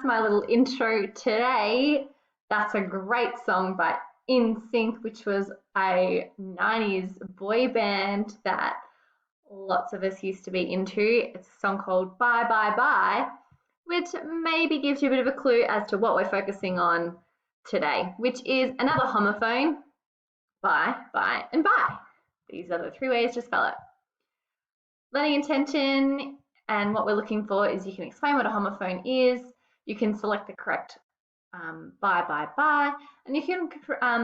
that's my little intro today. That's a great song by NSYNC, which was a 90s boy band that lots of us used to be into. It's a song called Bye Bye Bye, which maybe gives you a bit of a clue as to what we're focusing on today, which is another homophone, bye, bye, and bye. These are the three ways to spell it. Learning intention, and what we're looking for is you can explain what a homophone is, you can select the correct bye, bye, bye, and you can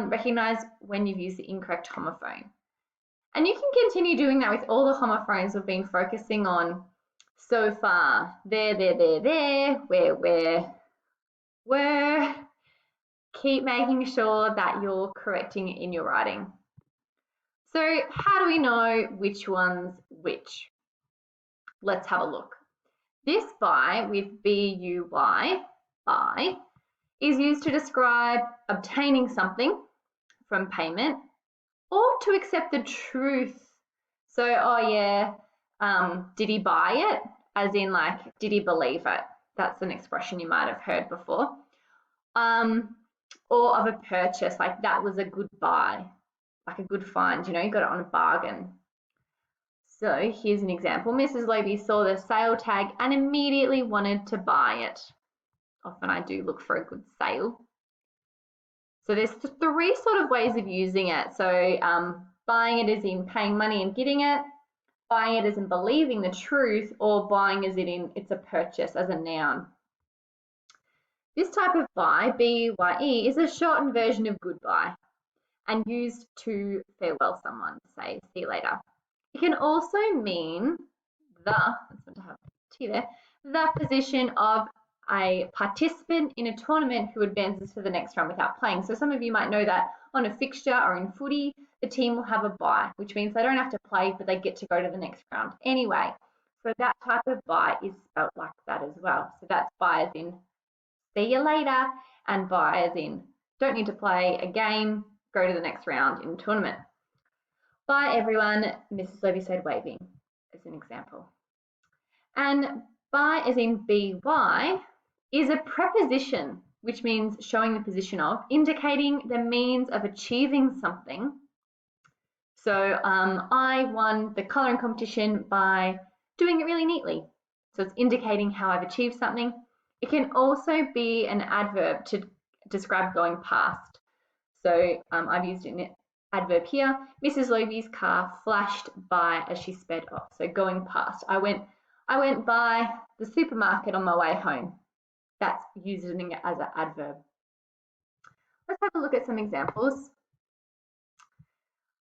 recognize when you've used the incorrect homophone. And you can continue doing that with all the homophones we've been focusing on so far. There, where. Keep making sure that you're correcting it in your writing. So how do we know which one's which? Let's have a look. This buy with B-U-Y, buy, is used to describe obtaining something from payment or to accept the truth. So, oh yeah, did he buy it? As in like, did he believe it? That's an expression you might have heard before. Or of a purchase, like that was a good buy, like a good find, you know, you got it on a bargain. So here's an example. Mrs. Loby saw the sale tag and immediately wanted to buy it. Often I do look for a good sale. So there's three sort of ways of using it. So buying it as in paying money and getting it, buying it as in believing the truth, or buying as in it's a purchase as a noun. This type of buy, B-Y-E, is a shortened version of goodbye and used to farewell someone, say, see you later. It can also mean the position of a participant in a tournament who advances to the next round without playing. So some of you might know that on a fixture or in footy, the team will have a bye, which means they don't have to play, but they get to go to the next round anyway. So that type of bye is spelt like that as well. So that's bye as in see you later, and bye as in don't need to play a game, go to the next round in the tournament. Bye everyone, Mrs. Levy said, waving as an example. And bye as in by is a preposition, which means showing the position of, indicating the means of achieving something. So I won the colouring competition by doing it really neatly. So it's indicating how I've achieved something. It can also be an adverb to describe going past. So I've used an adverb here. Mrs. Loby's car flashed by as she sped off. So going past. I went by the supermarket on my way home. That's using it as an adverb. Let's have a look at some examples.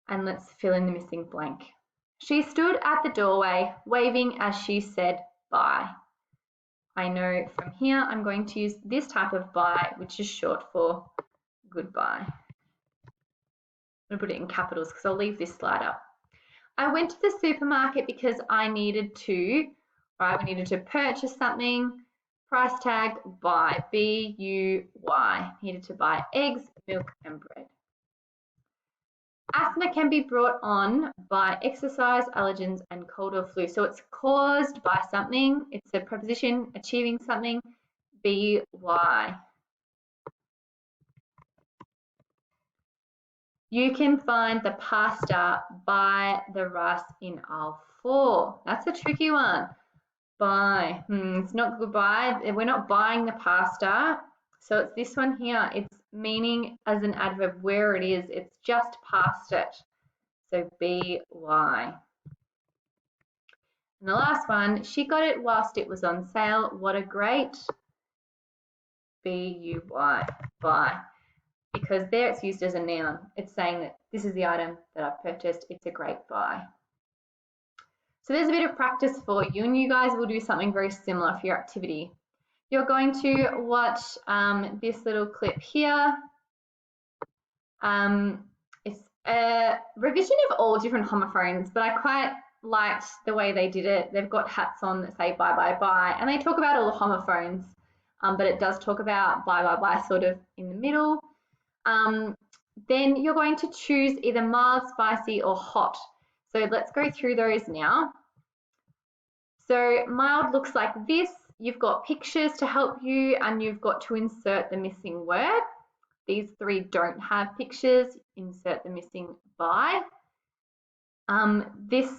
And let's fill in the missing blank. She stood at the doorway, waving as she said bye. I know from here I'm going to use this type of bye, which is short for goodbye. I'm going to put it in capitals because I'll leave this slide up. I went to the supermarket because I needed to purchase something. Price tag buy, B-U-Y. Needed to buy eggs, milk, and bread. Asthma can be brought on by exercise, allergens, and cold or flu. So it's caused by something. It's a preposition, achieving something, B-Y. You can find the pasta by the rice in aisle 4. That's a tricky one. Buy. It's not goodbye. We're not buying the pasta. So it's this one here. It's meaning as an adverb where it is. It's just past it. So B-Y. And the last one, she got it whilst it was on sale. What a great B-U-Y. Buy. Because there it's used as a noun. It's saying that this is the item that I've purchased. It's a great buy. So there's a bit of practice for you, and you guys will do something very similar for your activity. You're going to watch this little clip here. It's a revision of all different homophones, but I quite liked the way they did it. They've got hats on that say bye, bye, bye, and they talk about all the homophones, but it does talk about bye, bye, bye sort of in the middle. Then you're going to choose either mild, spicy, or hot. So let's go through those now. So mild looks like this. you've got pictures to help you, and you've got to insert the missing word. These 3 don't have pictures. Insert the missing by. This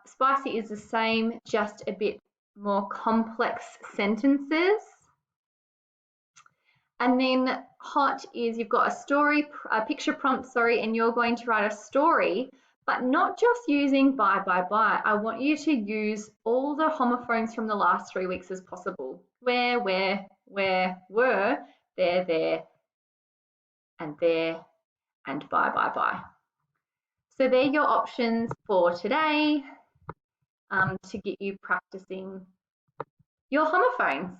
spicy is the same, just a bit more complex sentences. And then hot is you've got a picture prompt, and you're going to write a story, but not just using bye, bye, bye. I want you to use all the homophones from the last 3 weeks as possible. Where, were, there, and bye, bye, bye. So they're your options for today to get you practicing your homophones.